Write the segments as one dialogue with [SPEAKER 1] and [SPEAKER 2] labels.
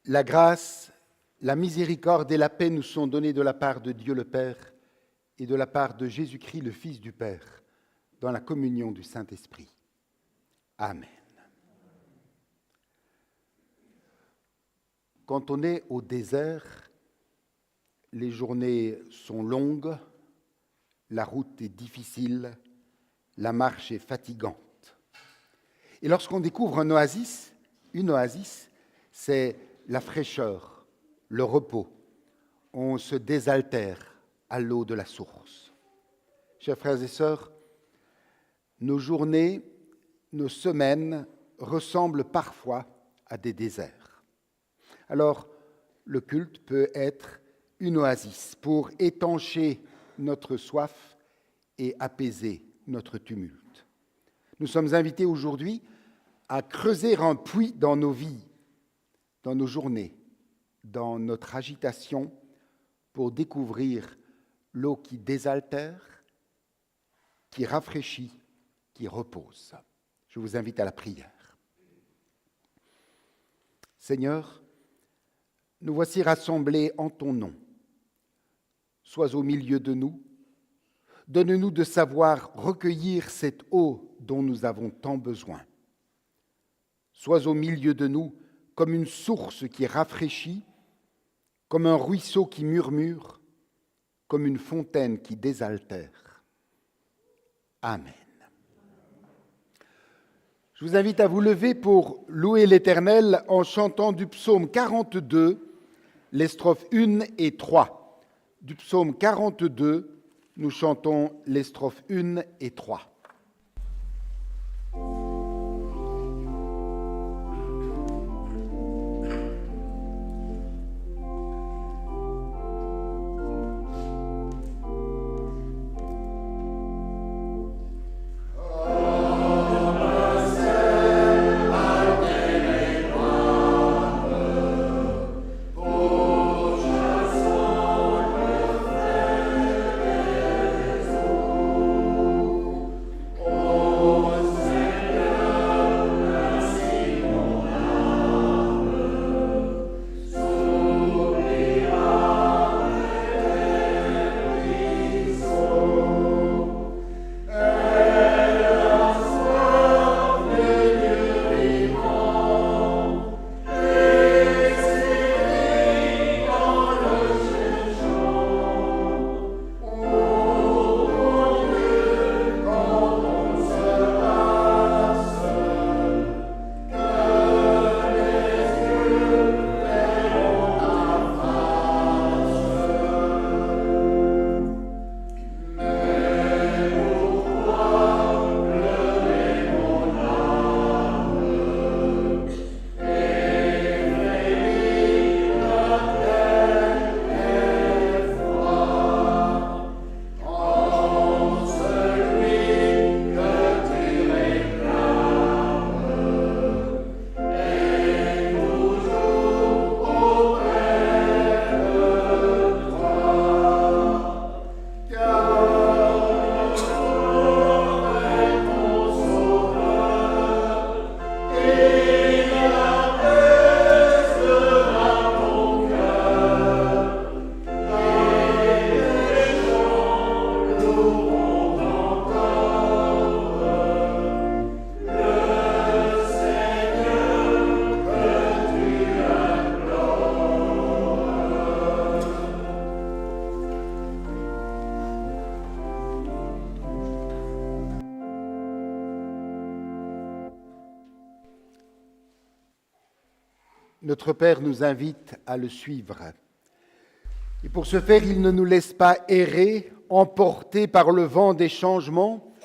[SPEAKER 1] La grâce, la miséricorde et la paix nous sont données de la part de Dieu le Père et de la part de Jésus-Christ, le Fils du Père, dans la communion du Saint-Esprit. Amen. Quand on est au désert, les journées sont longues, la route est difficile, la marche est fatigante. Et lorsqu'on découvre une oasis, c'est la fraîcheur, le repos. On se désaltère à l'eau de la source. Chers frères et sœurs, nos journées, nos semaines ressemblent parfois à des déserts. Alors, le culte peut être une oasis pour étancher notre soif et apaiser notre tumulte. Nous sommes invités aujourd'hui à creuser un puits dans nos vies, dans nos journées, dans notre agitation, pour découvrir l'eau qui désaltère, qui rafraîchit, qui repose. Je vous invite à la prière. Seigneur, nous voici rassemblés en ton nom. Sois au milieu de nous. Donne-nous de savoir recueillir cette eau dont nous avons tant besoin. Sois au milieu de nous comme une source qui rafraîchit, comme un ruisseau qui murmure, comme une fontaine qui désaltère. Amen. Je vous invite à vous lever pour louer l'Éternel en chantant du psaume 42, les strophes 1 et 3. Du psaume 42, nous chantons les strophes 1 et 3. Notre Père nous invite à le suivre. Et pour ce faire, il ne nous laisse pas errer, emportés par le vent des changements.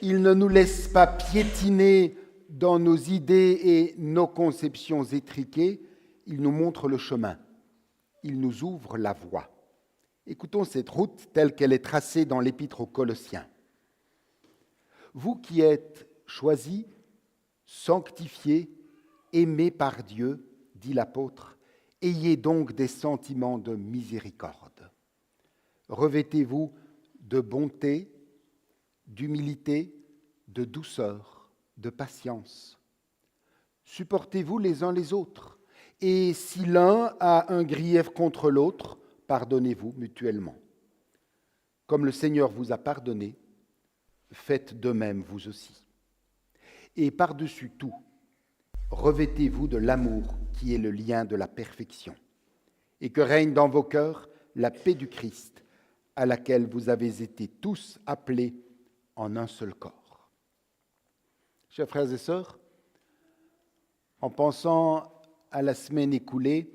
[SPEAKER 1] Il ne nous laisse pas piétiner dans nos idées et nos conceptions étriquées. Il nous montre le chemin. Il nous ouvre la voie. Écoutons cette route telle qu'elle est tracée dans l'Épître aux Colossiens. Vous qui êtes choisis, sanctifiés, aimés par Dieu, dit l'apôtre, ayez donc des sentiments de miséricorde. Revêtez-vous de bonté, d'humilité, de douceur, de patience. Supportez-vous les uns les autres Et si l'un a un grief contre l'autre, pardonnez-vous mutuellement. Comme le Seigneur vous a pardonné, faites de même vous aussi. Et par-dessus tout, revêtez-vous de l'amour qui est le lien de la perfection, et que règne dans vos cœurs la paix du Christ, à laquelle vous avez été tous appelés en un seul corps. Chers frères et sœurs, en pensant à la semaine écoulée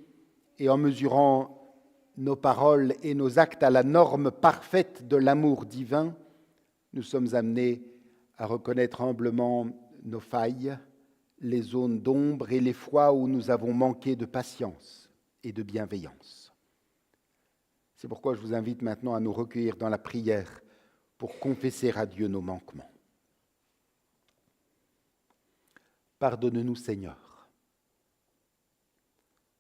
[SPEAKER 1] et en mesurant nos paroles et nos actes à la norme parfaite de l'amour divin, nous sommes amenés à reconnaître humblement nos failles, les zones d'ombre et les fois où nous avons manqué de patience et de bienveillance. C'est pourquoi je vous invite maintenant à nous recueillir dans la prière pour confesser à Dieu nos manquements. Pardonne-nous, Seigneur.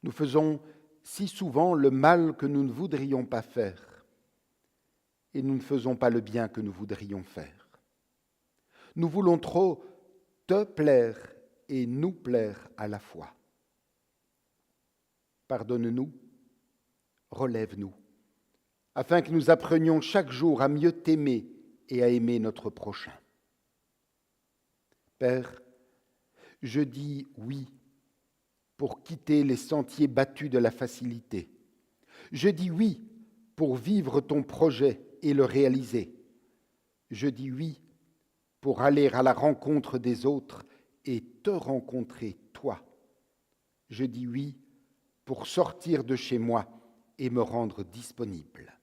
[SPEAKER 1] Nous faisons si souvent le mal que nous ne voudrions pas faire, et nous ne faisons pas le bien que nous voudrions faire. Nous voulons trop te plaire et nous plaire à la fois. Pardonne-nous, relève-nous, afin que nous apprenions chaque jour à mieux t'aimer et à aimer notre prochain. Père, je dis oui pour quitter les sentiers battus de la facilité. Je dis oui pour vivre ton projet et le réaliser. Je dis oui pour aller à la rencontre des autres et te rencontrer, toi. Je dis oui pour sortir de chez moi et me rendre disponible.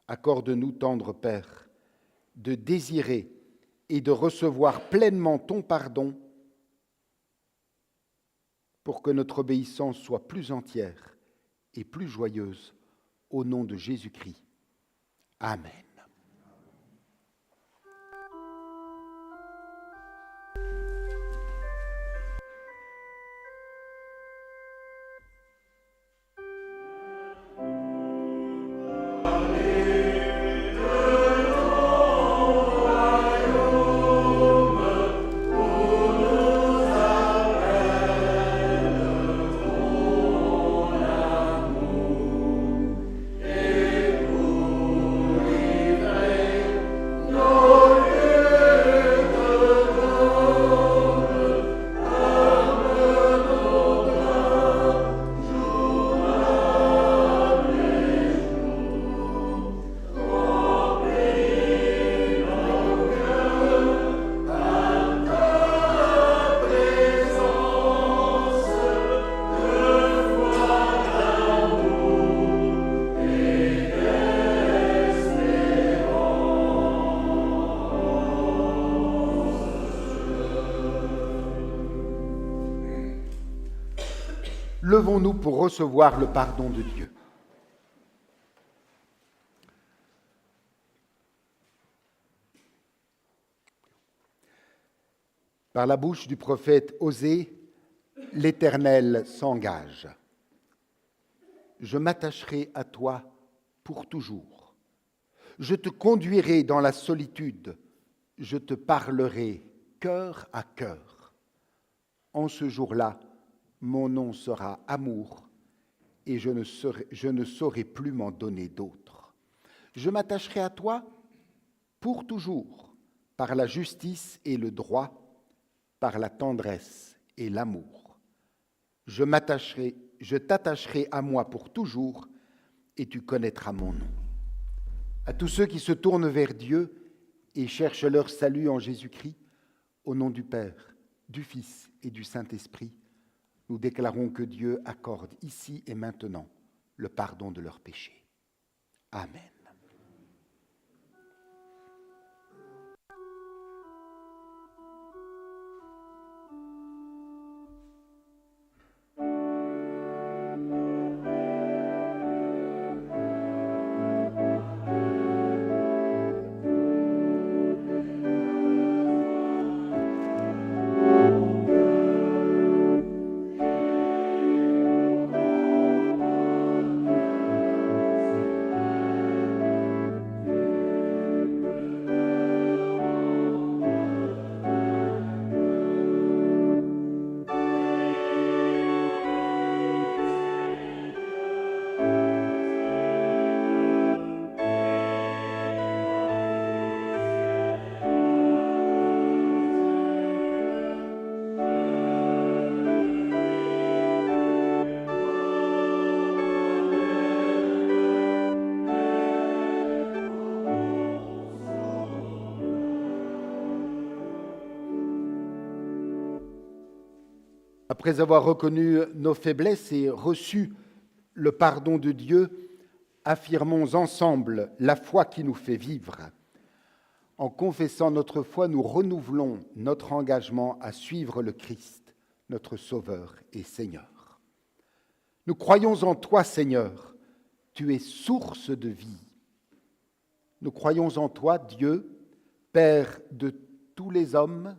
[SPEAKER 1] Accorde-nous, tendre Père, de désirer et de recevoir pleinement ton pardon pour que notre obéissance soit plus entière et plus joyeuse, au nom de Jésus-Christ. Amen. Levons-nous pour recevoir le pardon de Dieu. Par la bouche du prophète Osée, l'Éternel s'engage. Je m'attacherai à toi pour toujours. Je te conduirai dans la solitude. Je te parlerai cœur à cœur. En ce jour-là, mon nom sera amour, et je ne saurai plus m'en donner d'autre. Je m'attacherai à toi pour toujours, par la justice et le droit, par la tendresse et l'amour. Je t'attacherai à moi pour toujours, et tu connaîtras mon nom. À tous ceux qui se tournent vers Dieu et cherchent leur salut en Jésus-Christ, au nom du Père, du Fils et du Saint-Esprit, nous déclarons que Dieu accorde ici et maintenant le pardon de leurs péchés. Amen. Après avoir reconnu nos faiblesses et reçu le pardon de Dieu, affirmons ensemble la foi qui nous fait vivre. En confessant notre foi, nous renouvelons notre engagement à suivre le Christ, notre Sauveur et Seigneur. Nous croyons en toi, Seigneur, tu es source de vie. Nous croyons en toi, Dieu, Père de tous les hommes,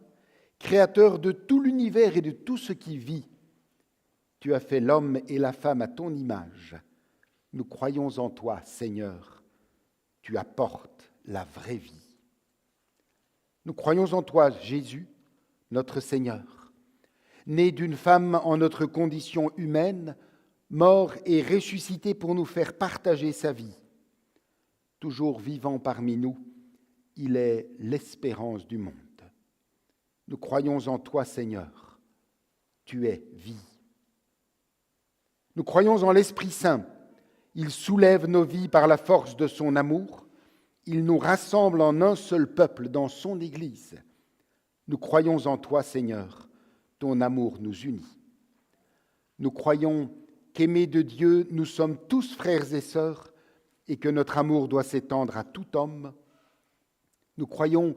[SPEAKER 1] Créateur de tout l'univers et de tout ce qui vit. Tu as fait l'homme et la femme à ton image. Nous croyons en toi, Seigneur, tu apportes la vraie vie. Nous croyons en toi, Jésus, notre Seigneur, né d'une femme en notre condition humaine, mort et ressuscité pour nous faire partager sa vie. Toujours vivant parmi nous, il est l'espérance du monde. Nous croyons en toi, Seigneur, tu es vie. Nous croyons en l'Esprit Saint, il soulève nos vies par la force de son amour, il nous rassemble en un seul peuple dans son Église. Nous croyons en toi, Seigneur, ton amour nous unit. Nous croyons qu'aimés de Dieu, nous sommes tous frères et sœurs et que notre amour doit s'étendre à tout homme. Nous croyons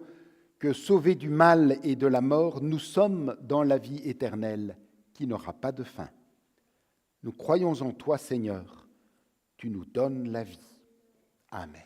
[SPEAKER 1] que, sauvés du mal et de la mort, nous sommes dans la vie éternelle qui n'aura pas de fin. Nous croyons en toi, Seigneur, tu nous donnes la vie. Amen.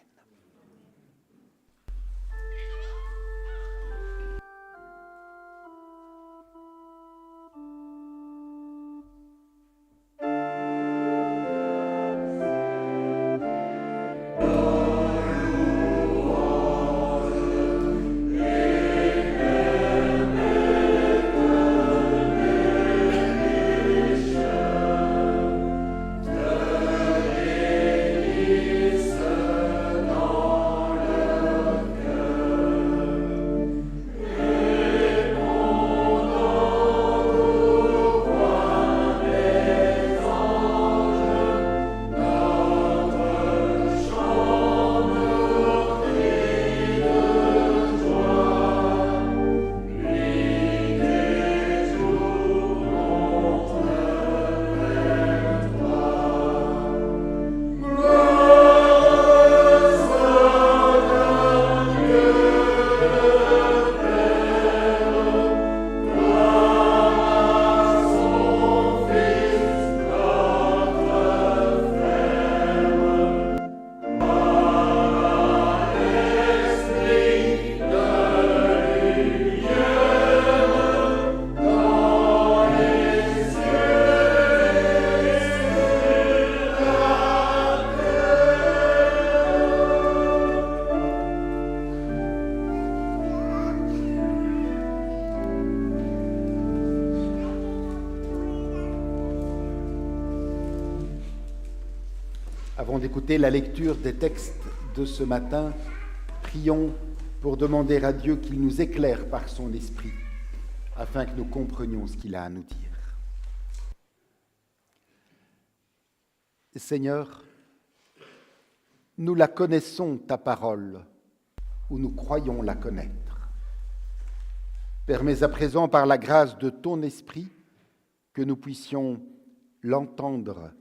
[SPEAKER 1] Avant d'écouter la lecture des textes de ce matin, prions pour demander à Dieu qu'il nous éclaire par son esprit, afin que nous comprenions ce qu'il a à nous dire. Seigneur, nous la connaissons, ta parole, ou nous croyons la connaître. Permets à présent, par la grâce de ton esprit, que nous puissions l'entendre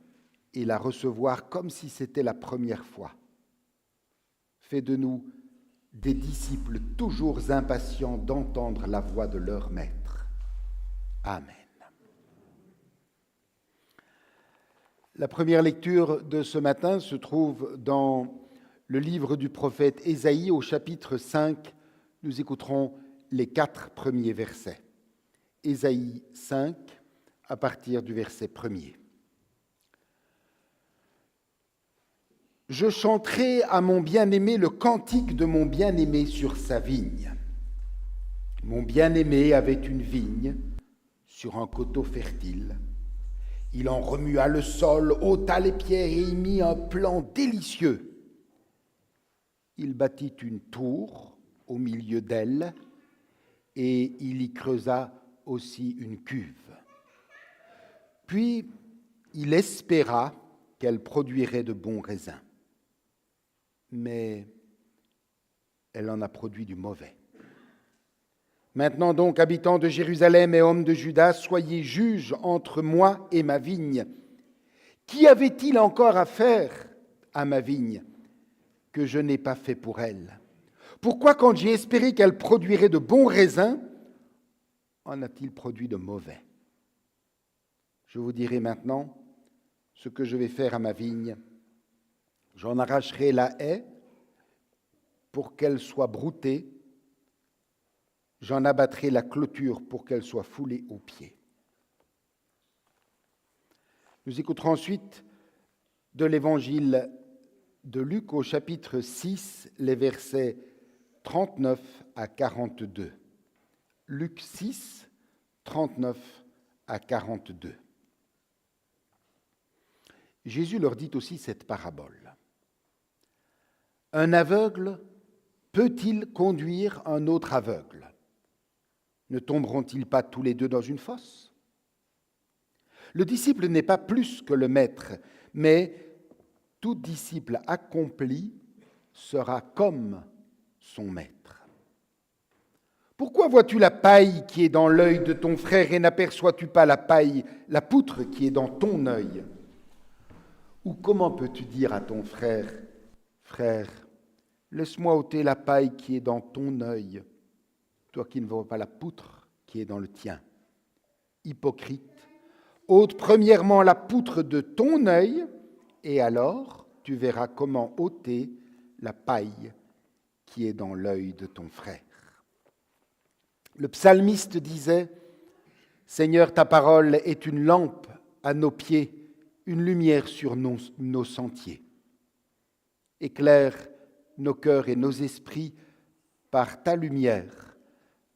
[SPEAKER 1] et la recevoir comme si c'était la première fois. Fais de nous des disciples toujours impatients d'entendre la voix de leur maître. Amen. La première lecture de ce matin se trouve dans le livre du prophète Ésaïe au chapitre 5. Nous écouterons les 4 premiers versets. Ésaïe 5, à partir du verset 1er. Je chanterai à mon bien-aimé le cantique de mon bien-aimé sur sa vigne. Mon bien-aimé avait une vigne sur un coteau fertile. Il en remua le sol, ôta les pierres et y mit un plan délicieux. Il bâtit une tour au milieu d'elle et il y creusa aussi une cuve. Puis il espéra qu'elle produirait de bons raisins. Mais elle en a produit du mauvais. Maintenant donc, habitants de Jérusalem et hommes de Juda, soyez juges entre moi et ma vigne. Qui avait-il encore à faire à ma vigne que je n'ai pas fait pour elle? Pourquoi, quand j'ai espéré qu'elle produirait de bons raisins, en a-t-il produit de mauvais? Je vous dirai maintenant ce que je vais faire à ma vigne. J'en arracherai la haie pour qu'elle soit broutée. J'en abattrai la clôture pour qu'elle soit foulée aux pieds. Nous écouterons ensuite de l'évangile de Luc au chapitre 6, les versets 39 à 42. Luc 6, 39 à 42. Jésus leur dit aussi cette parabole. Un aveugle peut-il conduire un autre aveugle? Ne tomberont-ils pas tous les deux dans une fosse? Le disciple n'est pas plus que le maître, mais tout disciple accompli sera comme son maître. Pourquoi vois-tu la paille qui est dans l'œil de ton frère et n'aperçois-tu pas la poutre qui est dans ton œil? Ou comment peux-tu dire à ton frère, frère, laisse-moi ôter la paille qui est dans ton œil, toi qui ne vois pas la poutre qui est dans le tien? Hypocrite, ôte premièrement la poutre de ton œil, et alors tu verras comment ôter la paille qui est dans l'œil de ton frère. Le psalmiste disait, Seigneur, ta parole est une lampe à nos pieds, une lumière sur nos sentiers. Éclaire nos cœurs et nos esprits par ta lumière,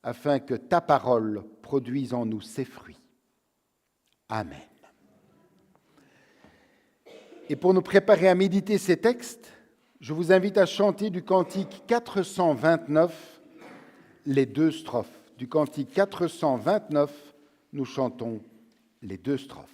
[SPEAKER 1] afin que ta parole produise en nous ses fruits. Amen. Et pour nous préparer à méditer ces textes, je vous invite à chanter du cantique 429 les 2 strophes. Du cantique 429, nous chantons les 2 strophes.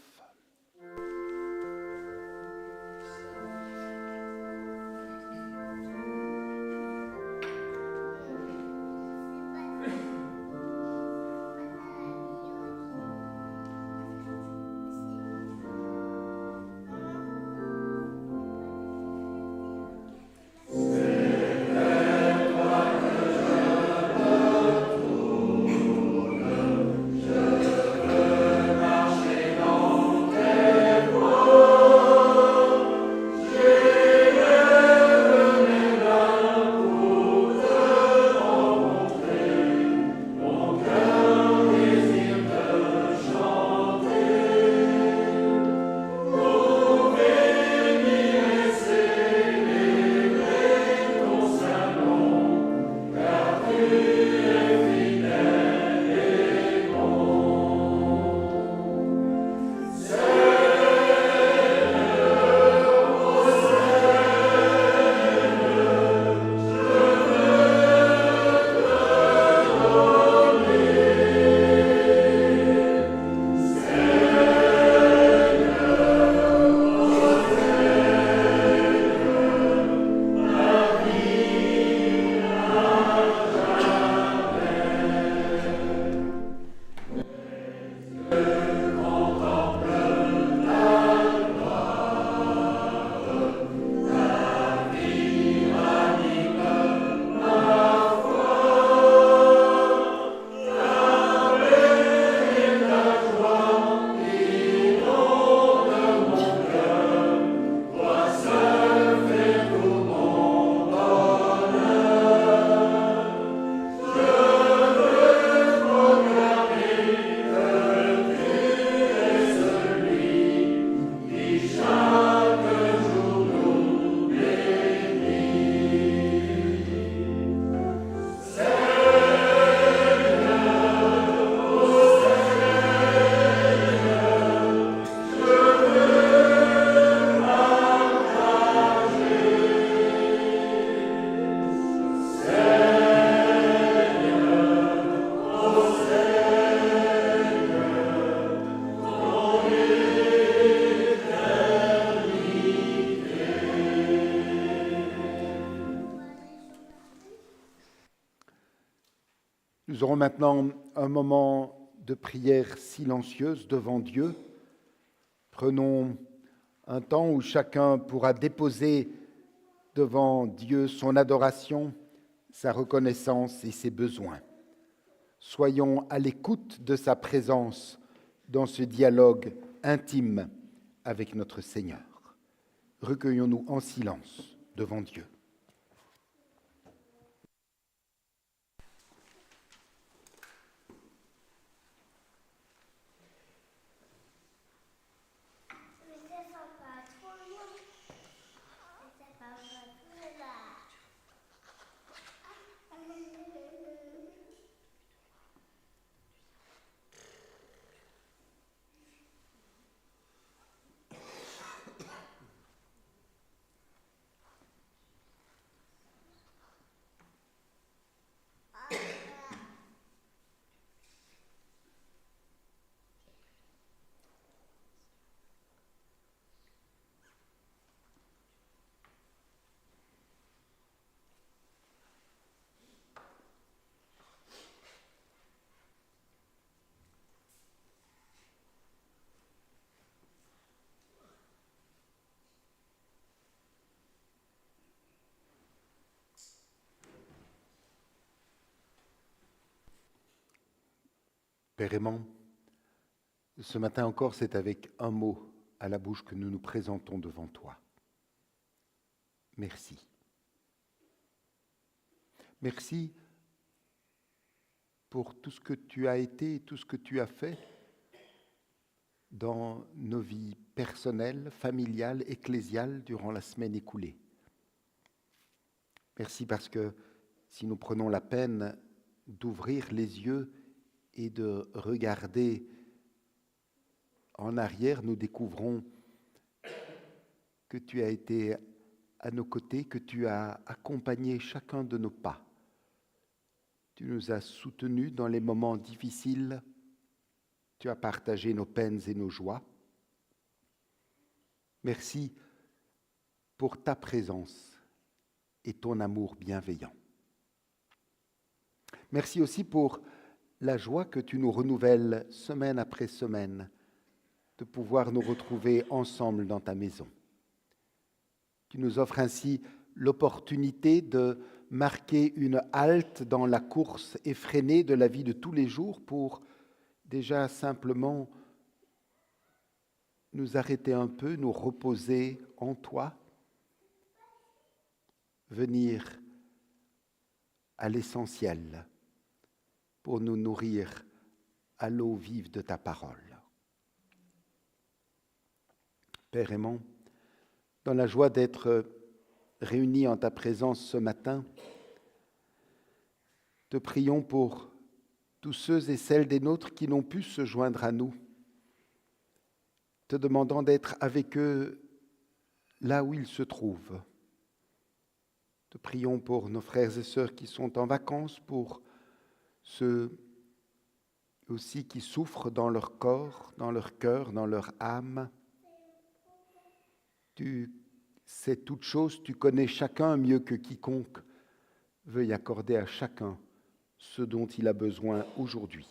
[SPEAKER 1] Nous aurons maintenant un moment de prière silencieuse devant Dieu. Prenons un temps où chacun pourra déposer devant Dieu son adoration, sa reconnaissance et ses besoins. Soyons à l'écoute de sa présence dans ce dialogue intime avec notre Seigneur. Recueillons-nous en silence devant Dieu. Père aimant, ce matin encore, c'est avec un mot à la bouche que nous nous présentons devant toi. Merci. Merci pour tout ce que tu as été et tout ce que tu as fait dans nos vies personnelles, familiales, ecclésiales durant la semaine écoulée. Merci parce que si nous prenons la peine d'ouvrir les yeux et de regarder en arrière, nous découvrons que tu as été à nos côtés, que tu as accompagné chacun de nos pas. Tu nous as soutenus dans les moments difficiles, tu as partagé nos peines et nos joies. Merci pour ta présence et ton amour bienveillant. Merci aussi pour la joie que tu nous renouvelles semaine après semaine de pouvoir nous retrouver ensemble dans ta maison. Tu nous offres ainsi l'opportunité de marquer une halte dans la course effrénée de la vie de tous les jours pour déjà simplement nous arrêter un peu, nous reposer en toi, venir à l'essentiel pour nous nourrir à l'eau vive de ta parole. Père aimant, dans la joie d'être réunis en ta présence ce matin, te prions pour tous ceux et celles des nôtres qui n'ont pu se joindre à nous, te demandant d'être avec eux là où ils se trouvent. Te prions pour nos frères et sœurs qui sont en vacances, pour ceux aussi qui souffrent dans leur corps, dans leur cœur, dans leur âme. Tu sais toutes choses, tu connais chacun mieux que quiconque. Veuille accorder à chacun ce dont il a besoin aujourd'hui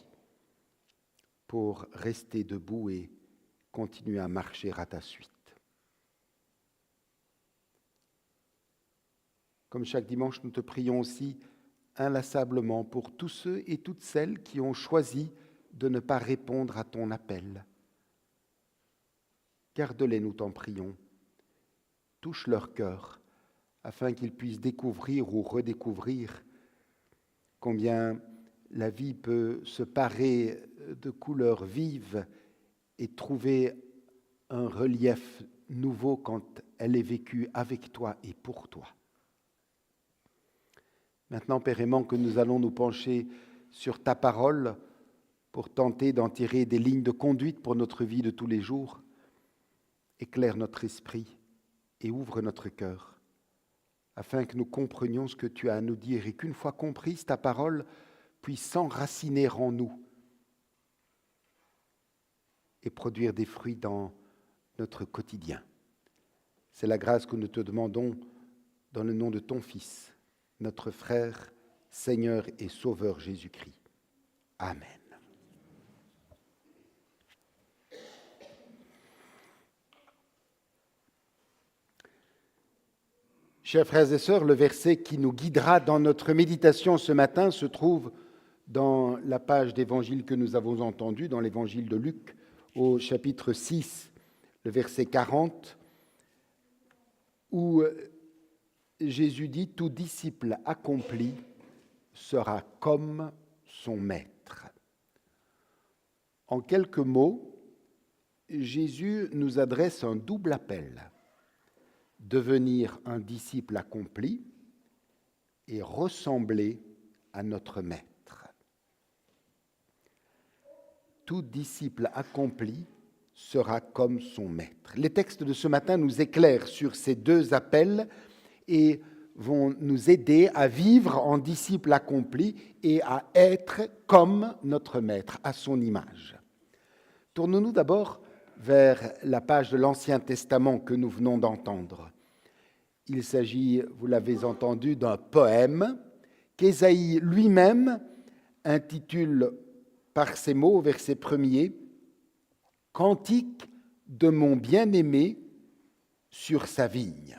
[SPEAKER 1] pour rester debout et continuer à marcher à ta suite. Comme chaque dimanche, nous te prions aussi inlassablement pour tous ceux et toutes celles qui ont choisi de ne pas répondre à ton appel. Garde-les, nous t'en prions. Touche leur cœur afin qu'ils puissent découvrir ou redécouvrir combien la vie peut se parer de couleurs vives et trouver un relief nouveau quand elle est vécue avec toi et pour toi. Maintenant, Père aimant, que nous allons nous pencher sur ta parole pour tenter d'en tirer des lignes de conduite pour notre vie de tous les jours, éclaire notre esprit et ouvre notre cœur, afin que nous comprenions ce que tu as à nous dire et qu'une fois comprise, ta parole puisse s'enraciner en nous et produire des fruits dans notre quotidien. C'est la grâce que nous te demandons dans le nom de ton Fils, notre frère, Seigneur et Sauveur Jésus-Christ. Amen. Chers frères et sœurs, le verset qui nous guidera dans notre méditation ce matin se trouve dans la page d'évangile que nous avons entendue, dans l'évangile de Luc, au chapitre 6, le verset 40, où Jésus dit « Tout disciple accompli sera comme son maître ». En quelques mots, Jésus nous adresse un double appel. Devenir un disciple accompli et ressembler à notre maître. Tout disciple accompli sera comme son maître. Les textes de ce matin nous éclairent sur ces deux appels et vont nous aider à vivre en disciple accompli et à être comme notre maître, à son image. Tournons-nous d'abord vers la page de l'Ancien Testament que nous venons d'entendre. Il s'agit, vous l'avez entendu, d'un poème qu'Ésaïe lui-même intitule par ces mots au verset 1er « Cantique de mon bien-aimé sur sa vigne ».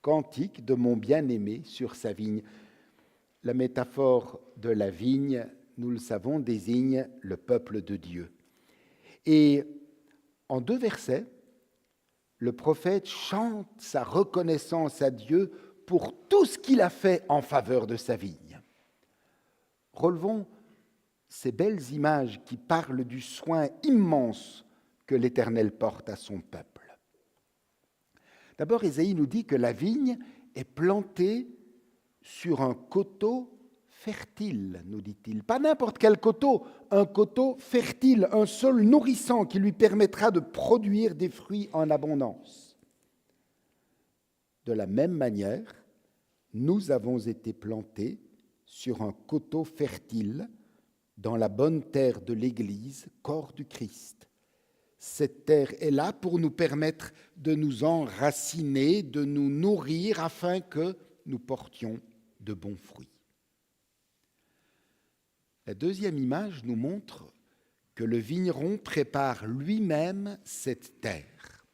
[SPEAKER 1] Cantique de mon bien-aimé sur sa vigne. La métaphore de la vigne, nous le savons, désigne le peuple de Dieu. Et en 2 versets, le prophète chante sa reconnaissance à Dieu pour tout ce qu'il a fait en faveur de sa vigne. Relevons ces belles images qui parlent du soin immense que l'Éternel porte à son peuple. D'abord, Ésaïe nous dit que la vigne est plantée sur un coteau fertile, nous dit-il. Pas n'importe quel coteau, un coteau fertile, un sol nourrissant qui lui permettra de produire des fruits en abondance. De la même manière, nous avons été plantés sur un coteau fertile dans la bonne terre de l'Église, corps du Christ. Cette terre est là pour nous permettre de nous enraciner, de nous nourrir afin que nous portions de bons fruits. La deuxième image nous montre que le vigneron prépare lui-même cette terre.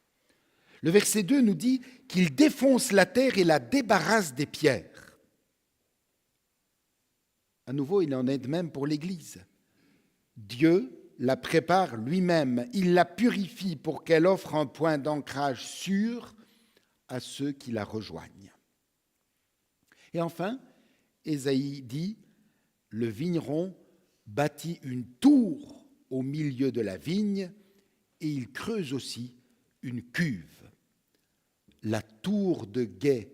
[SPEAKER 1] Le verset 2 nous dit qu'il défonce la terre et la débarrasse des pierres. À nouveau, il en est de même pour l'Église. Dieu la prépare lui-même, il la purifie pour qu'elle offre un point d'ancrage sûr à ceux qui la rejoignent. Et enfin, Ésaïe dit, le vigneron bâtit une tour au milieu de la vigne et il creuse aussi une cuve. La tour de guet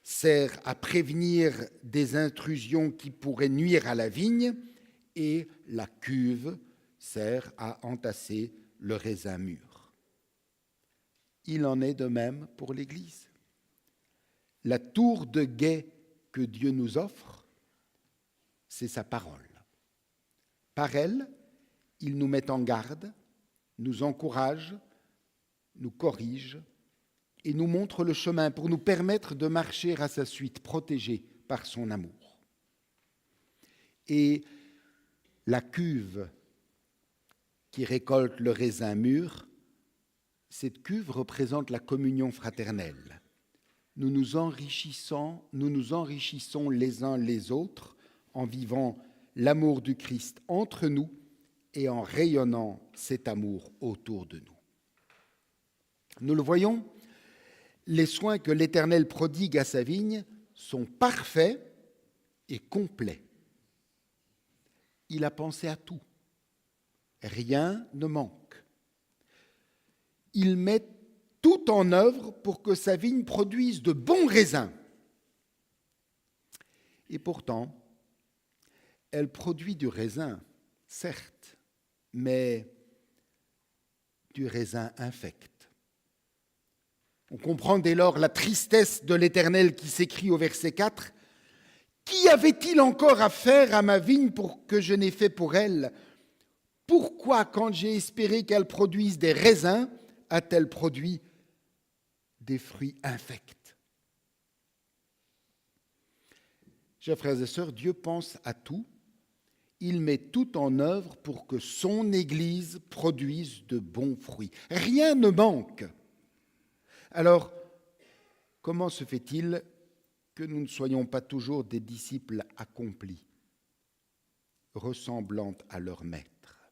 [SPEAKER 1] sert à prévenir des intrusions qui pourraient nuire à la vigne et la cuve sert à entasser le raisin mûr. Il en est de même pour l'Église. La tour de guet que Dieu nous offre, c'est sa parole. Par elle, il nous met en garde, nous encourage, nous corrige et nous montre le chemin pour nous permettre de marcher à sa suite, protégés par son amour. Et la cuve qui récolte le raisin mûr, cette cuve représente la communion fraternelle. Nous nous enrichissons les uns les autres en vivant l'amour du Christ entre nous et en rayonnant cet amour autour de nous. Nous le voyons, les soins que l'Éternel prodigue à sa vigne sont parfaits et complets. Il a pensé à tout. Rien ne manque. Il met tout en œuvre pour que sa vigne produise de bons raisins. Et pourtant, elle produit du raisin, certes, mais du raisin infect. On comprend dès lors la tristesse de l'Éternel qui s'écrie au verset 4 « Qu'y avait-il encore à faire à ma vigne pour que je n'ai fait pour elle ? Pourquoi, quand j'ai espéré qu'elle produise des raisins, a-t-elle produit des fruits infects ?» Chers frères et sœurs, Dieu pense à tout. il met tout en œuvre pour que son Église produise de bons fruits. Rien ne manque. Alors, comment se fait-il que nous ne soyons pas toujours des disciples accomplis, ressemblant à leur maître?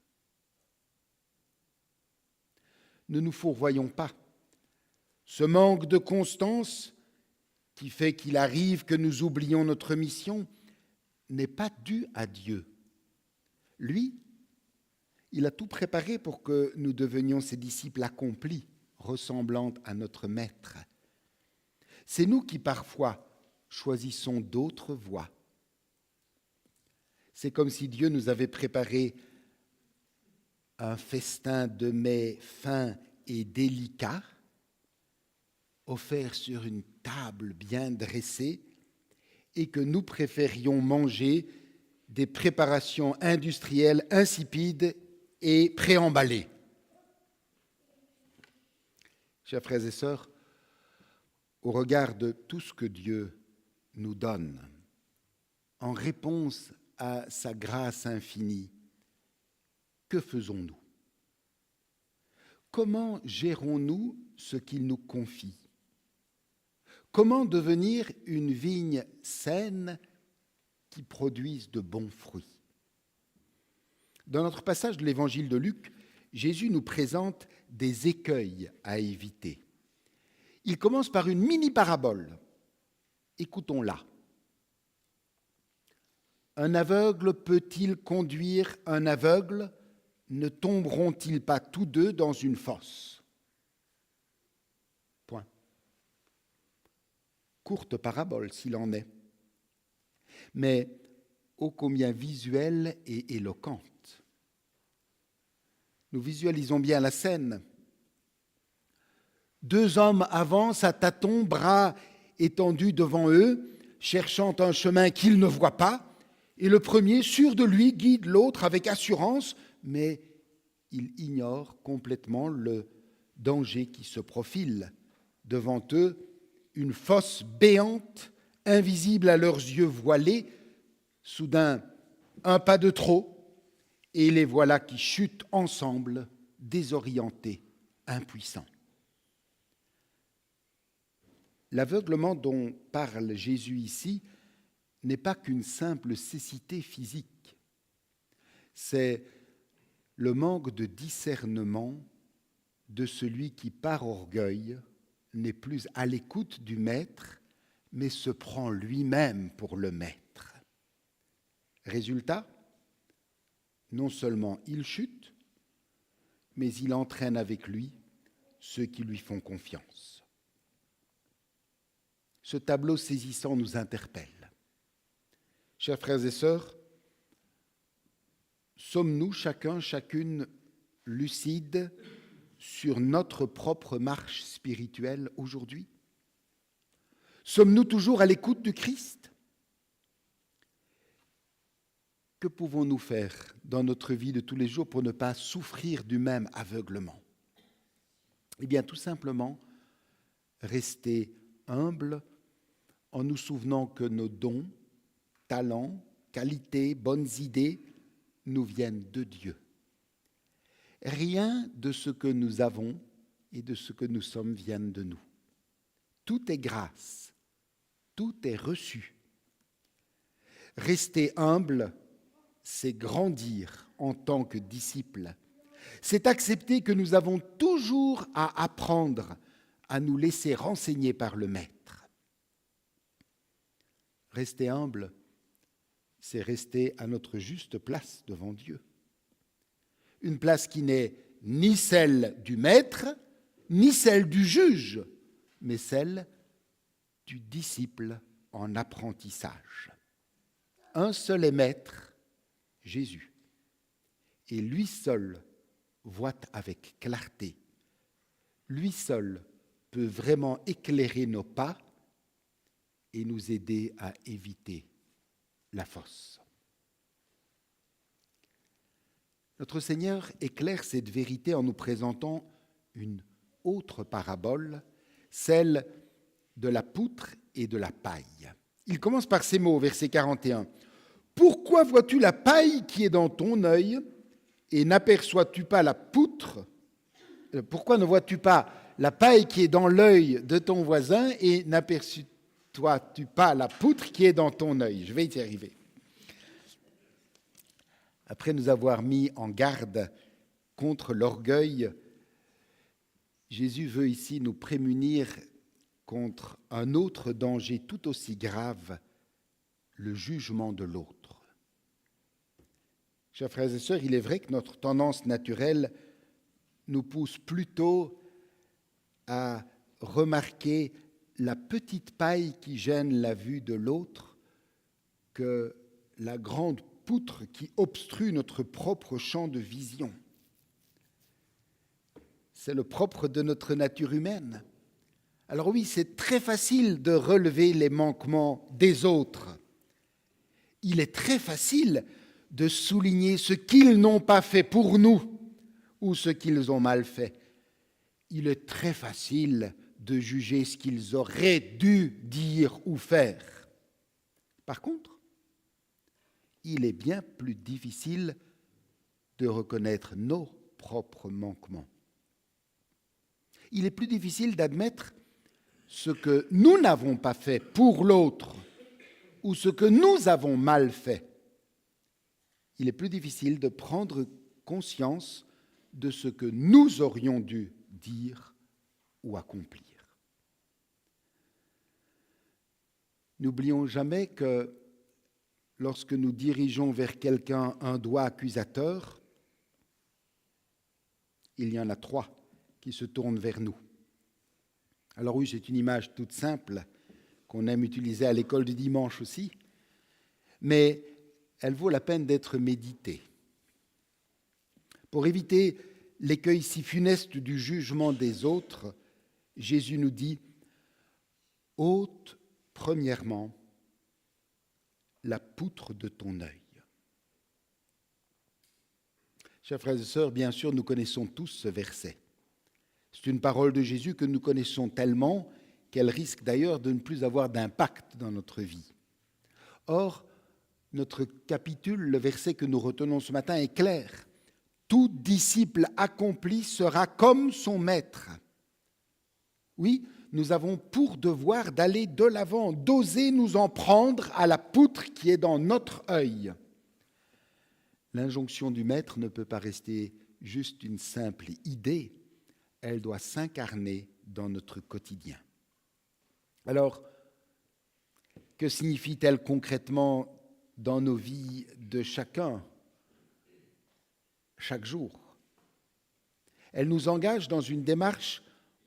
[SPEAKER 1] Ne nous fourvoyons pas. Ce manque de constance qui fait qu'il arrive que nous oublions notre mission n'est pas dû à Dieu. Lui, il a tout préparé pour que nous devenions ses disciples accomplis, ressemblant à notre maître. C'est nous qui parfois choisissons d'autres voies. C'est comme si Dieu nous avait préparé un festin de mets fins et délicats, offert sur une table bien dressée, et que nous préférions manger des préparations industrielles insipides et préemballées. Chers frères et sœurs, au regard de tout ce que Dieu nous donne, en réponse à sa grâce infinie, que faisons-nous? Comment gérons-nous ce qu'il nous confie? Comment devenir une vigne saine qui produise de bons fruits? Dans notre passage de l'évangile de Luc, Jésus nous présente des écueils à éviter. Il commence par une mini-parabole. Écoutons-la. Un aveugle peut-il conduire un aveugle? Ne tomberont-ils pas tous deux dans une fosse? Point. Courte parabole s'il en est, mais ô combien visuelle et éloquente. Nous visualisons bien la scène. Deux hommes avancent à tâtons, bras étendus devant eux, cherchant un chemin qu'ils ne voient pas, et le premier, sûr de lui, guide l'autre avec assurance, mais il ignore complètement le danger qui se profile. Devant eux, une fosse béante, invisible à leurs yeux voilés, soudain, un pas de trop, et les voilà qui chutent ensemble, désorientés, impuissants. L'aveuglement dont parle Jésus ici n'est pas qu'une simple cécité physique. C'est le manque de discernement de celui qui, par orgueil, n'est plus à l'écoute du maître, mais se prend lui-même pour le maître. Résultat, non seulement il chute, mais il entraîne avec lui ceux qui lui font confiance. Ce tableau saisissant nous interpelle. Chers frères et sœurs, sommes-nous chacune lucides sur notre propre marche spirituelle aujourd'hui? Sommes-nous toujours à l'écoute du Christ? Que pouvons-nous faire dans notre vie de tous les jours pour ne pas souffrir du même aveuglement? Eh bien, tout simplement, rester humble en nous souvenant que nos dons, talents, qualités, bonnes idées nous viennent de Dieu. Rien de ce que nous avons et de ce que nous sommes viennent de nous. Tout est grâce, tout est reçu. Rester humble, c'est grandir en tant que disciple. C'est accepter que nous avons toujours à apprendre à nous laisser renseigner par le Maître. Rester humble, c'est rester à notre juste place devant Dieu. Une place qui n'est ni celle du maître, ni celle du juge, mais celle du disciple en apprentissage. Un seul est maître, Jésus, et lui seul voit avec clarté. Lui seul peut vraiment éclairer nos pas et nous aider à éviter la fosse. Notre Seigneur éclaire cette vérité en nous présentant une autre parabole, celle de la poutre et de la paille. Il commence par ces mots, verset 41. « Pourquoi vois-tu la paille qui est dans ton œil et n'aperçois-tu pas la poutre? Pourquoi ne vois-tu pas la paille qui est dans l'œil de ton voisin et n'aperçois-tu pas la poutre qui est dans ton œil? Je vais y arriver. Après nous avoir mis en garde contre l'orgueil, Jésus veut ici nous prémunir contre un autre danger tout aussi grave, le jugement de l'autre. Chers frères et sœurs, il est vrai que notre tendance naturelle nous pousse plutôt à remarquer la petite paille qui gêne la vue de l'autre que la grande poutre qui obstrue notre propre champ de vision. C'est le propre de notre nature humaine. Alors oui, c'est très facile de relever les manquements des autres. Il est très facile de souligner ce qu'ils n'ont pas fait pour nous ou ce qu'ils ont mal fait. Il est très facile de juger ce qu'ils auraient dû dire ou faire. Par contre, il est bien plus difficile de reconnaître nos propres manquements. Il est plus difficile d'admettre ce que nous n'avons pas fait pour l'autre ou ce que nous avons mal fait. Il est plus difficile de prendre conscience de ce que nous aurions dû dire ou accomplir. N'oublions jamais que lorsque nous dirigeons vers quelqu'un un doigt accusateur, il y en a 3 qui se tournent vers nous. Alors oui, c'est une image toute simple qu'on aime utiliser à l'école du dimanche aussi, mais elle vaut la peine d'être méditée. Pour éviter l'écueil si funeste du jugement des autres, Jésus nous dit « ôte premièrement la poutre de ton œil ». Chers frères et sœurs, bien sûr, nous connaissons tous ce verset. C'est une parole de Jésus que nous connaissons tellement qu'elle risque d'ailleurs de ne plus avoir d'impact dans notre vie. Or, notre capitule, le verset que nous retenons ce matin est clair. Tout disciple accompli sera comme son maître. Oui, nous avons pour devoir d'aller de l'avant, d'oser nous en prendre à la poutre qui est dans notre œil. L'injonction du maître ne peut pas rester juste une simple idée, elle doit s'incarner dans notre quotidien. Alors, que signifie-t-elle concrètement dans nos vies de chacun, chaque jour? Elle nous engage dans une démarche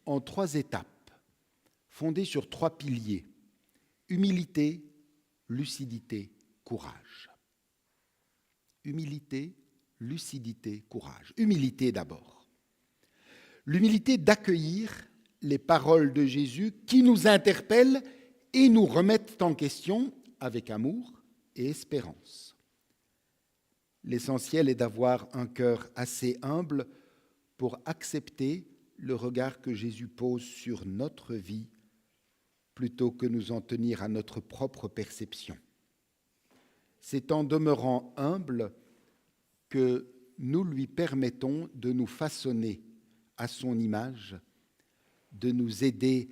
[SPEAKER 1] en 3 étapes, fondée sur 3 piliers: humilité, lucidité, courage. Humilité, lucidité, courage. Humilité d'abord. L'humilité d'accueillir les paroles de Jésus qui nous interpellent et nous remettent en question avec amour et espérance. L'essentiel est d'avoir un cœur assez humble pour accepter le regard que Jésus pose sur notre vie plutôt que nous en tenir à notre propre perception. C'est en demeurant humble que nous lui permettons de nous façonner à son image, de nous aider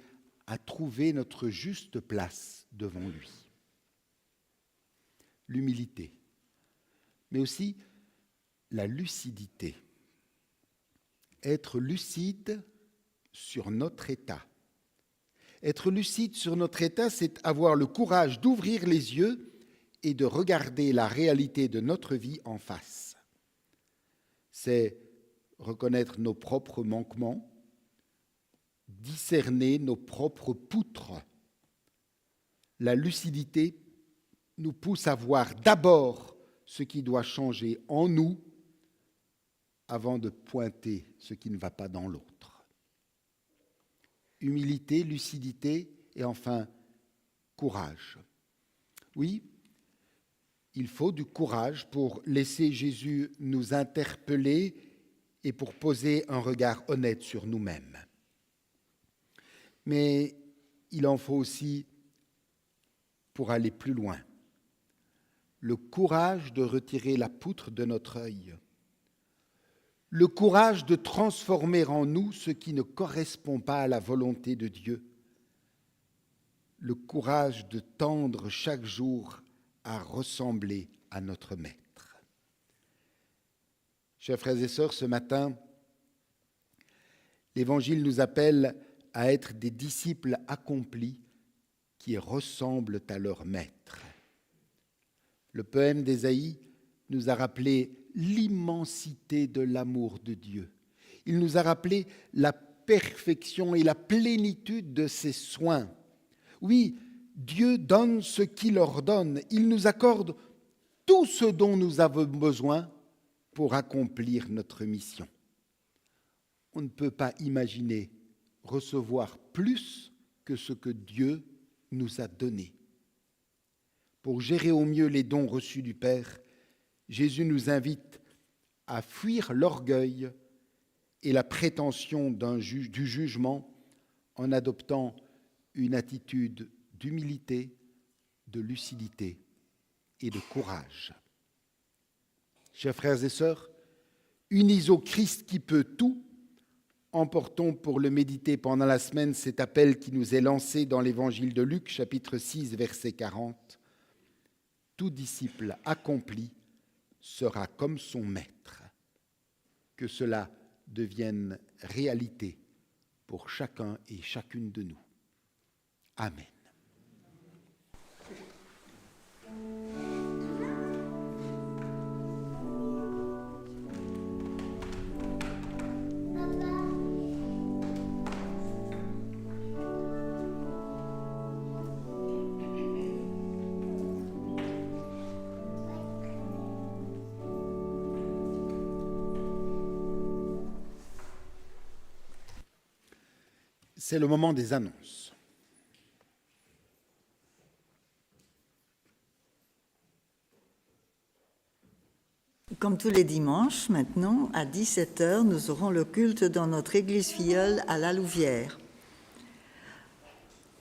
[SPEAKER 1] à trouver notre juste place devant lui. L'humilité, mais aussi la lucidité. Être lucide sur notre état. Être lucide sur notre état, c'est avoir le courage d'ouvrir les yeux et de regarder la réalité de notre vie en face. C'est reconnaître nos propres manquements, discerner nos propres poutres. La lucidité nous pousse à voir d'abord ce qui doit changer en nous avant de pointer ce qui ne va pas dans l'autre. Humilité, lucidité et enfin courage. Oui, il faut du courage pour laisser Jésus nous interpeller et pour poser un regard honnête sur nous-mêmes. Mais il en faut aussi pour aller plus loin. le courage de retirer la poutre de notre œil, le courage de transformer en nous ce qui ne correspond pas à la volonté de Dieu, le courage de tendre chaque jour à ressembler à notre Maître. Chers frères et sœurs, ce matin, l'Évangile nous appelle à être des disciples accomplis qui ressemblent à leur Maître. Le poème d'Ésaïe nous a rappelé l'immensité de l'amour de Dieu. Il nous a rappelé la perfection et la plénitude de ses soins. Oui, Dieu donne ce qu'il ordonne. Il nous accorde tout ce dont nous avons besoin pour accomplir notre mission. On ne peut pas imaginer recevoir plus que ce que Dieu nous a donné. Pour gérer au mieux les dons reçus du Père, Jésus nous invite à fuir l'orgueil et la prétention du jugement en adoptant une attitude d'humilité, de lucidité et de courage. Chers frères et sœurs, unis au Christ qui peut tout, emportons pour le méditer pendant la semaine cet appel qui nous est lancé dans l'Évangile de Luc, chapitre 6, verset 40. Tout disciple accompli sera comme son maître. Que cela devienne réalité pour chacun et chacune de nous. Amen. C'est le moment des annonces.
[SPEAKER 2] Comme tous les dimanches, maintenant, à 17h, nous aurons le culte dans notre église filleule à La Louvière.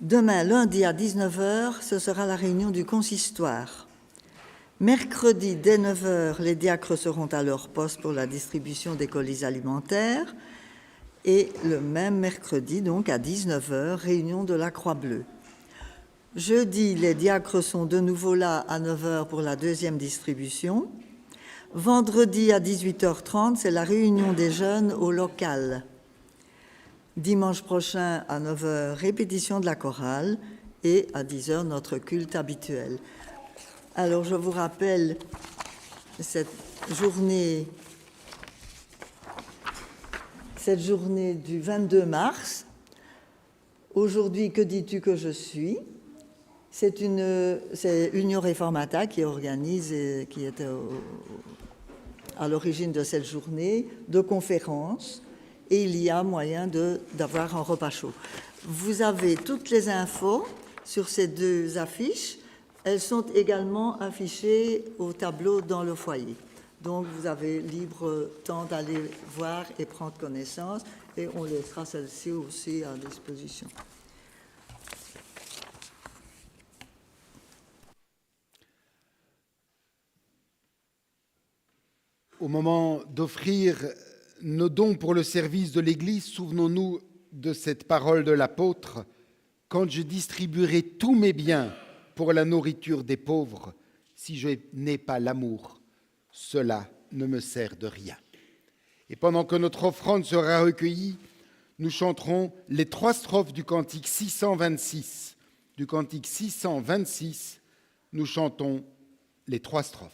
[SPEAKER 2] Demain, lundi à 19h, ce sera la réunion du consistoire. Mercredi, dès 9h, les diacres seront à leur poste pour la distribution des colis alimentaires. Et le même mercredi, donc à 19h, réunion de la Croix-Bleue. Jeudi, les diacres sont de nouveau là à 9h pour la deuxième distribution. Vendredi à 18h30, c'est la réunion des jeunes au local. Dimanche prochain à 9h, répétition de la chorale et à 10h, notre culte habituel. Alors je vous rappelle cette journée du 22 mars. Aujourd'hui, que dis-tu que je suis ? C'est Union Reformata qui organise et qui était à l'origine de cette journée de conférence, et il y a moyen d'avoir un repas chaud. Vous avez toutes les infos sur ces deux affiches. Elles sont également affichées au tableau dans le foyer. Donc, vous avez libre temps d'aller voir et prendre connaissance, et on laissera celle-ci aussi à disposition.
[SPEAKER 1] Au moment d'offrir nos dons pour le service de l'Église, souvenons-nous de cette parole de l'apôtre « Quand je distribuerai tous mes biens pour la nourriture des pauvres, si je n'ai pas l'amour, cela ne me sert de rien. » Et pendant que notre offrande sera recueillie, nous chanterons les 3 strophes du cantique 626. Du cantique 626, nous chantons les 3 strophes.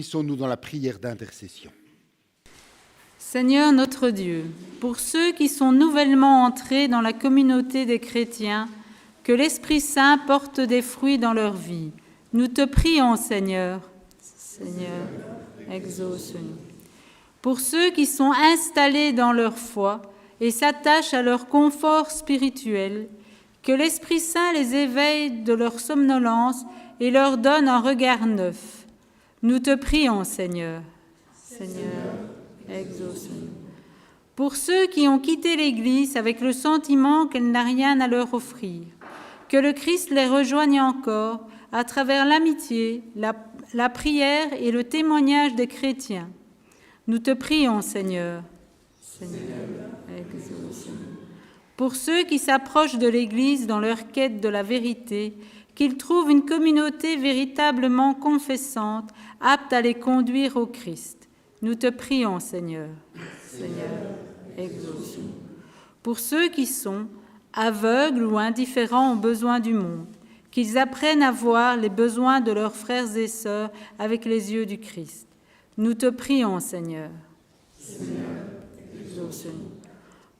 [SPEAKER 1] Unissons-nous dans la prière d'intercession.
[SPEAKER 3] Seigneur notre Dieu, pour ceux qui sont nouvellement entrés dans la communauté des chrétiens, que l'Esprit Saint porte des fruits dans leur vie. Nous te prions, Seigneur. Seigneur, exauce-nous. Pour ceux qui sont installés dans leur foi et s'attachent à leur confort spirituel, que l'Esprit Saint les éveille de leur somnolence et leur donne un regard neuf. Nous te prions, Seigneur. Seigneur, exauce-nous. Pour ceux qui ont quitté l'Église avec le sentiment qu'elle n'a rien à leur offrir, que le Christ les rejoigne encore à travers l'amitié, la prière et le témoignage des chrétiens. Nous te prions, Seigneur. Seigneur, exauce-nous. Pour ceux qui s'approchent de l'Église dans leur quête de la vérité, qu'ils trouvent une communauté véritablement confessante, apte à les conduire au Christ. Nous te prions, Seigneur. Seigneur, exauce-nous. Pour ceux qui sont aveugles ou indifférents aux besoins du monde, qu'ils apprennent à voir les besoins de leurs frères et sœurs avec les yeux du Christ. Nous te prions, Seigneur. Seigneur, exauce-nous.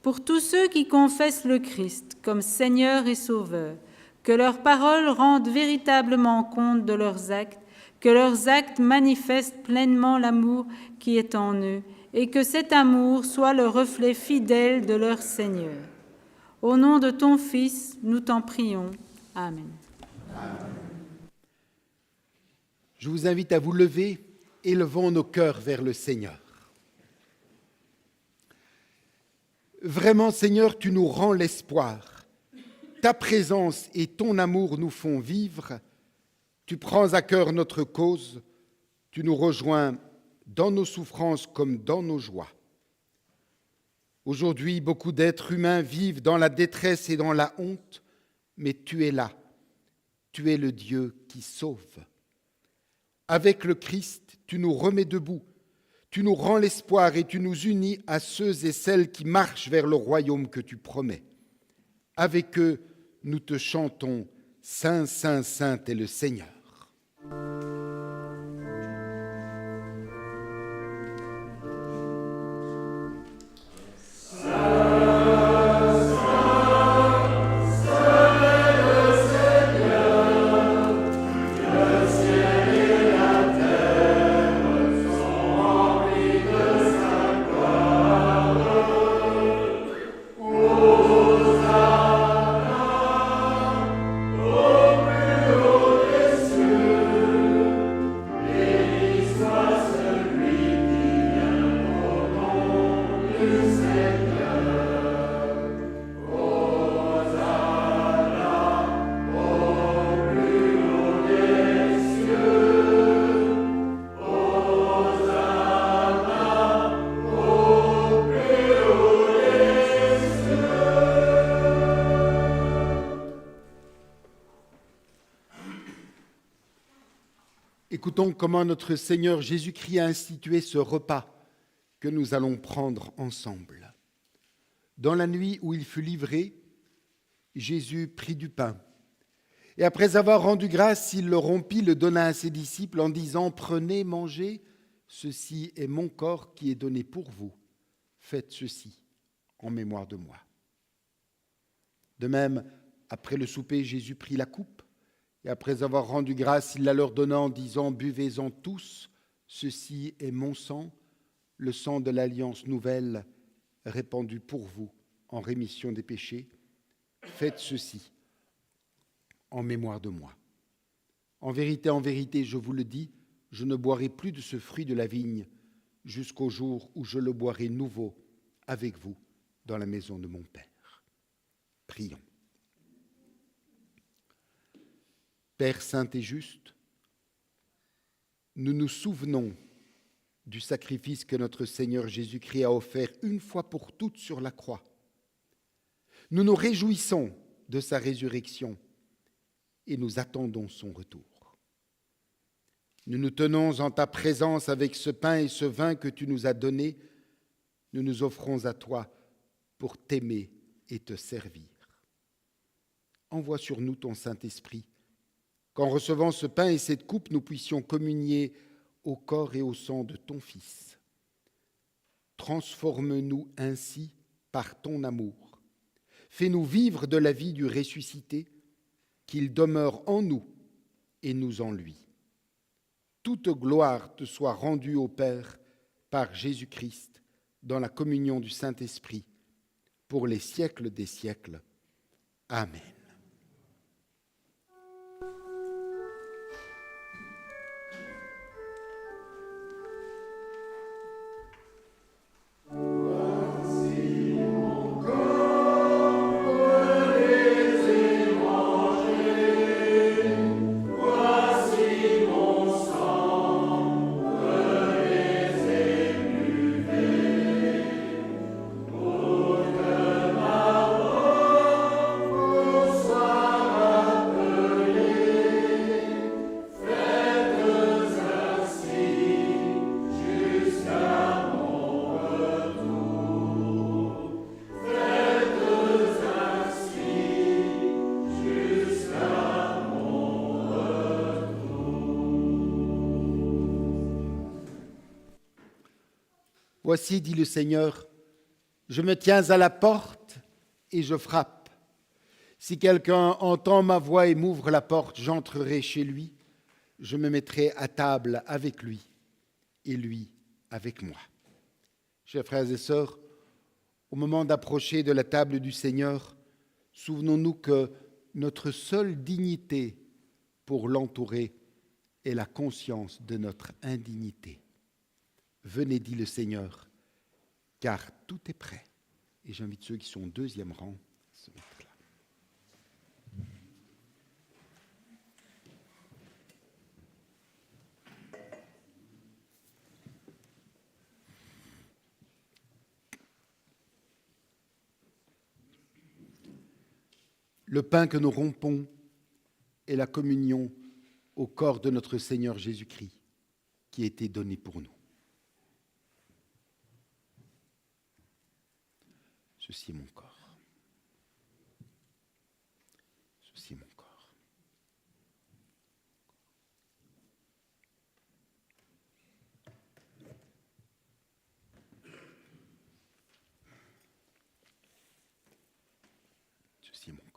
[SPEAKER 3] Pour tous ceux qui confessent le Christ comme Seigneur et Sauveur, que leurs paroles rendent véritablement compte de leurs actes, que leurs actes manifestent pleinement l'amour qui est en eux, et que cet amour soit le reflet fidèle de leur Seigneur. Au nom de ton Fils, nous t'en prions. Amen.
[SPEAKER 1] Je vous invite à vous lever, élevons nos cœurs vers le Seigneur. Vraiment, Seigneur, tu nous rends l'espoir. Ta présence et ton amour nous font vivre. Tu prends à cœur notre cause. Tu nous rejoins dans nos souffrances comme dans nos joies. Aujourd'hui, beaucoup d'êtres humains vivent dans la détresse et dans la honte, mais tu es là. Tu es le Dieu qui sauve. Avec le Christ, tu nous remets debout. Tu nous rends l'espoir et tu nous unis à ceux et celles qui marchent vers le royaume que tu promets. Avec eux, nous te chantons « Saint, Saint, Saint est le Seigneur ». Écoutons comment notre Seigneur Jésus-Christ a institué ce repas que nous allons prendre ensemble. Dans la nuit où il fut livré, Jésus prit du pain. Et après avoir rendu grâce, il le rompit, le donna à ses disciples en disant « Prenez, mangez, ceci est mon corps qui est donné pour vous. Faites ceci en mémoire de moi. » De même, après le souper, Jésus prit la coupe. Et après avoir rendu grâce, il la leur donna en disant « Buvez-en tous, ceci est mon sang, le sang de l'alliance nouvelle, répandu pour vous en rémission des péchés. Faites ceci en mémoire de moi. En vérité, je vous le dis, je ne boirai plus de ce fruit de la vigne jusqu'au jour où je le boirai nouveau avec vous dans la maison de mon Père. » Prions. Père saint et juste, nous nous souvenons du sacrifice que notre Seigneur Jésus-Christ a offert une fois pour toutes sur la croix. Nous nous réjouissons de sa résurrection et nous attendons son retour. Nous nous tenons en ta présence avec ce pain et ce vin que tu nous as donnés. Nous nous offrons à toi pour t'aimer et te servir. Envoie sur nous ton Saint-Esprit, qu'en recevant ce pain et cette coupe, nous puissions communier au corps et au sang de ton Fils. Transforme-nous ainsi par ton amour. Fais-nous vivre de la vie du ressuscité, qu'il demeure en nous et nous en lui. Toute gloire te soit rendue au Père par Jésus-Christ, dans la communion du Saint-Esprit, pour les siècles des siècles. Amen. Voici, dit le Seigneur, je me tiens à la porte et je frappe. Si quelqu'un entend ma voix et m'ouvre la porte, j'entrerai chez lui, je me mettrai à table avec lui et lui avec moi. Chers frères et sœurs, au moment d'approcher de la table du Seigneur, souvenons-nous que notre seule dignité pour l'entourer est la conscience de notre indignité. Venez, dit le Seigneur, car tout est prêt. Et j'invite ceux qui sont au deuxième rang à se mettre là. Le pain que nous rompons est la communion au corps de notre Seigneur Jésus-Christ qui a été donné pour nous. Ceci est mon corps. Ceci est mon corps. Ceci est mon corps.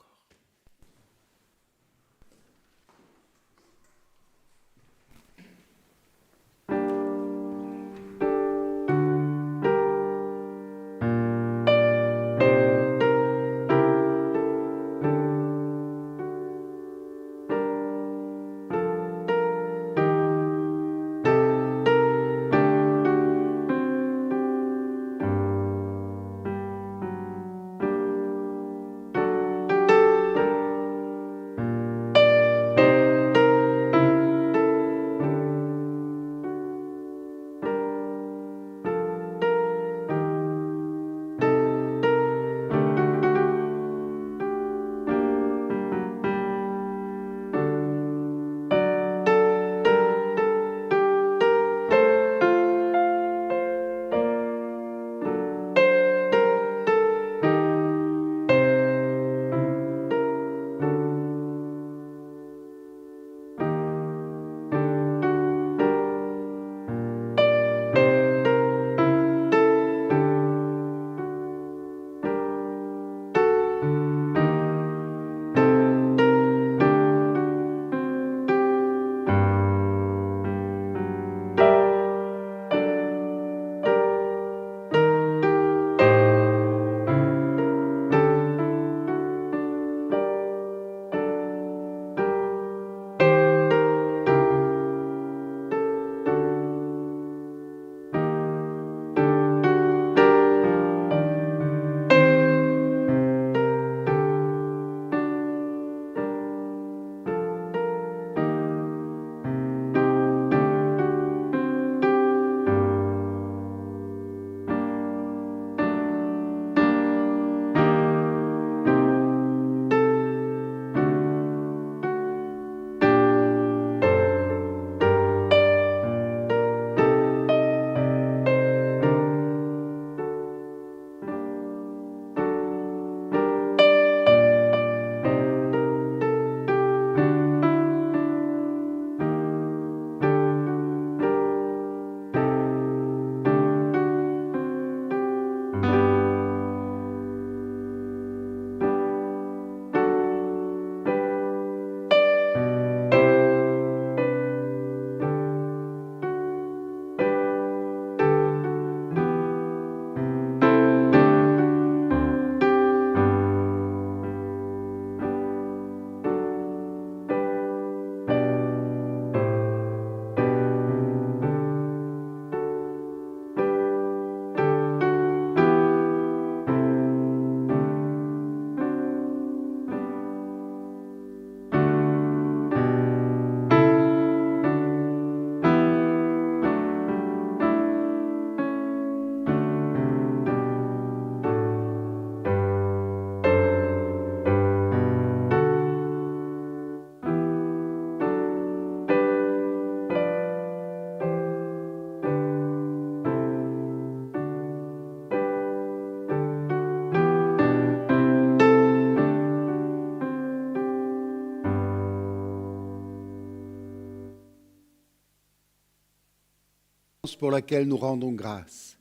[SPEAKER 1] pour laquelle nous rendons grâce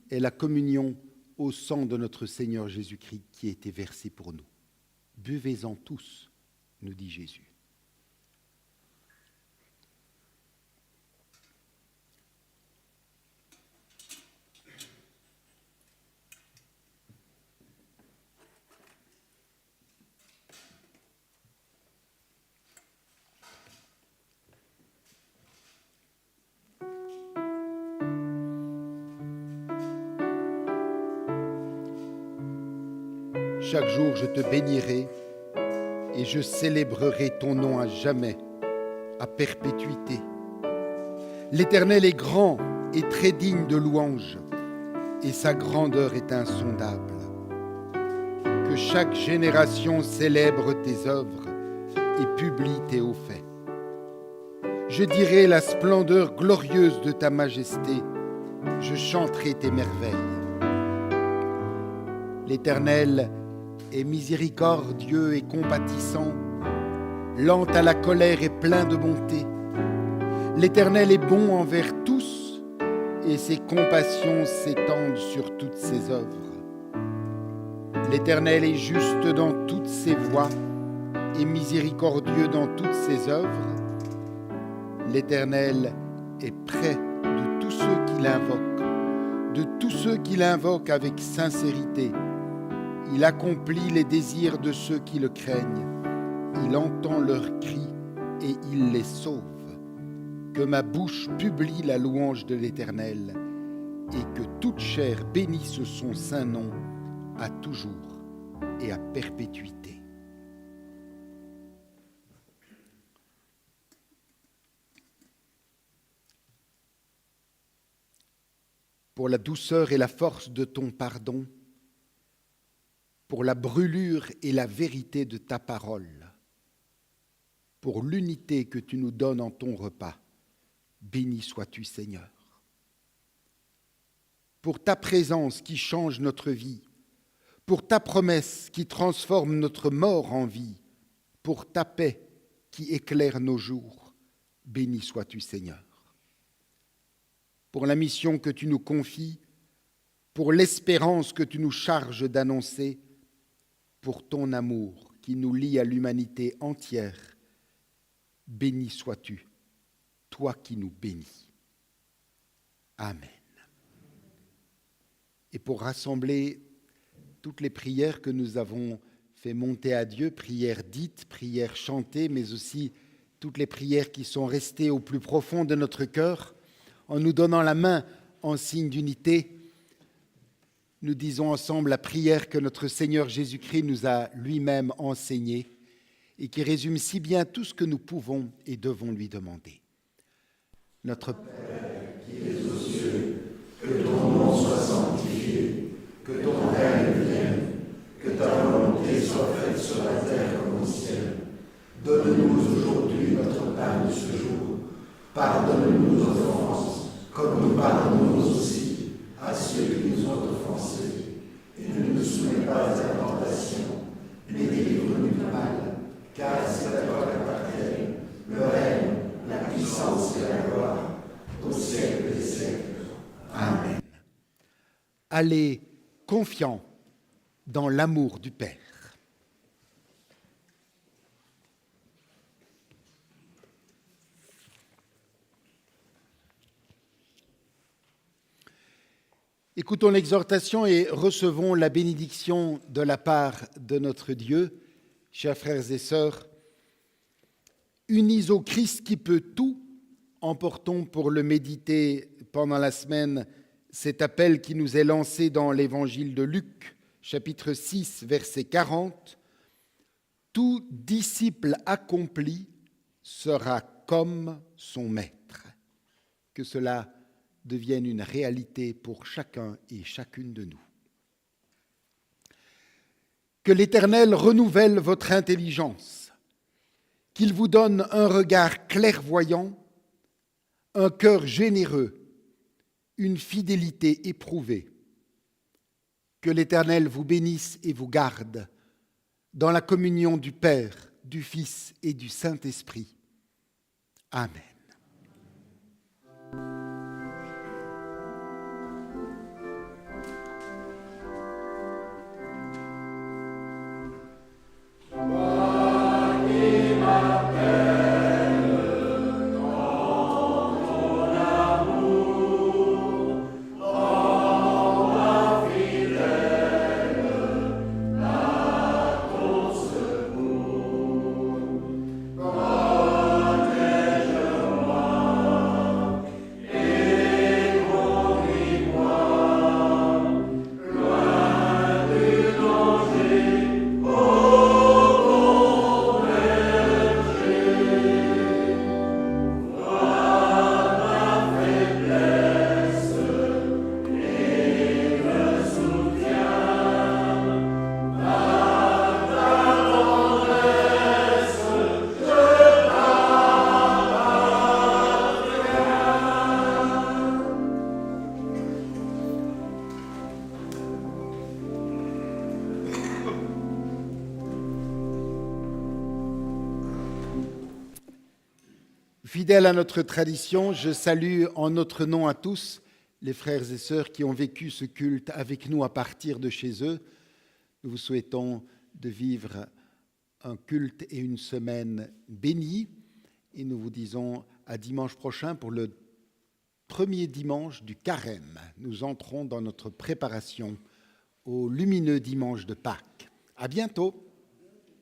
[SPEAKER 1] est la communion au sang de notre Seigneur Jésus-Christ qui a été versé pour nous. Buvez-en tous, nous dit Jésus. Chaque jour, je te bénirai et je célébrerai ton nom à jamais, à perpétuité. L'Éternel est grand et très digne de louange, et sa grandeur est insondable. Que chaque génération célèbre tes œuvres et publie tes hauts faits. Je dirai la splendeur glorieuse de ta majesté, je chanterai tes merveilles. L'Éternel est miséricordieux et compatissant, lent à la colère et plein de bonté. L'Éternel est bon envers tous, et ses compassions s'étendent sur toutes ses œuvres. L'Éternel est juste dans toutes ses voies et miséricordieux dans toutes ses œuvres. L'Éternel est près de tous ceux qui l'invoquent, de tous ceux qui l'invoquent avec sincérité. Il accomplit les désirs de ceux qui le craignent. Il entend leurs cris et il les sauve. Que ma bouche publie la louange de l'Éternel et que toute chair bénisse son saint nom à toujours et à perpétuité. Pour la douceur et la force de ton pardon, pour la brûlure et la vérité de ta parole, pour l'unité que tu nous donnes en ton repas, béni sois-tu, Seigneur. Pour ta présence qui change notre vie, pour ta promesse qui transforme notre mort en vie, pour ta paix qui éclaire nos jours, béni sois-tu, Seigneur. Pour la mission que tu nous confies, pour l'espérance que tu nous charges d'annoncer, pour ton amour qui nous lie à l'humanité entière, béni sois-tu, toi qui nous bénis. Amen. Et pour rassembler toutes les prières que nous avons fait monter à Dieu, prières dites, prières chantées, mais aussi toutes les prières qui sont restées au plus profond de notre cœur, en nous donnant la main en signe d'unité, nous disons ensemble la prière que notre Seigneur Jésus-Christ nous a lui-même enseignée et qui résume si bien tout ce que nous pouvons et devons lui demander. Notre Père qui es aux cieux, que ton nom soit sanctifié, que ton règne vienne, que ta volonté soit faite sur la terre comme au ciel. Donne-nous aujourd'hui notre pain de ce jour. Pardonne-nous nos offenses, comme nous pardonnons aussi à ceux qui nous ont offensés. Et ne nous soumets pas à la tentation, mais délivre-nous du mal, car c'est à toi qu'appartiennent le règne, la puissance et la gloire, au siècle des siècles. Amen. Allez confiants dans l'amour du Père. Écoutons l'exhortation et recevons la bénédiction de la part de notre Dieu. Chers frères et sœurs, unis au Christ qui peut tout, emportons pour le méditer pendant la semaine cet appel qui nous est lancé dans l'évangile de Luc, chapitre 6, verset 40. « Tout disciple accompli sera comme son maître. » Que cela devienne une réalité pour chacun et chacune de nous. Que l'Éternel renouvelle votre intelligence, qu'il vous donne un regard clairvoyant, un cœur généreux, une fidélité éprouvée. Que l'Éternel vous bénisse et vous garde dans la communion du Père, du Fils et du Saint-Esprit. Amen. Fidèle à notre tradition, je salue en notre nom à tous les frères et sœurs qui ont vécu ce culte avec nous à partir de chez eux. Nous vous souhaitons de vivre un culte et une semaine bénie et nous vous disons à dimanche prochain pour le premier dimanche du Carême. Nous entrons dans notre préparation au lumineux dimanche de Pâques. À bientôt.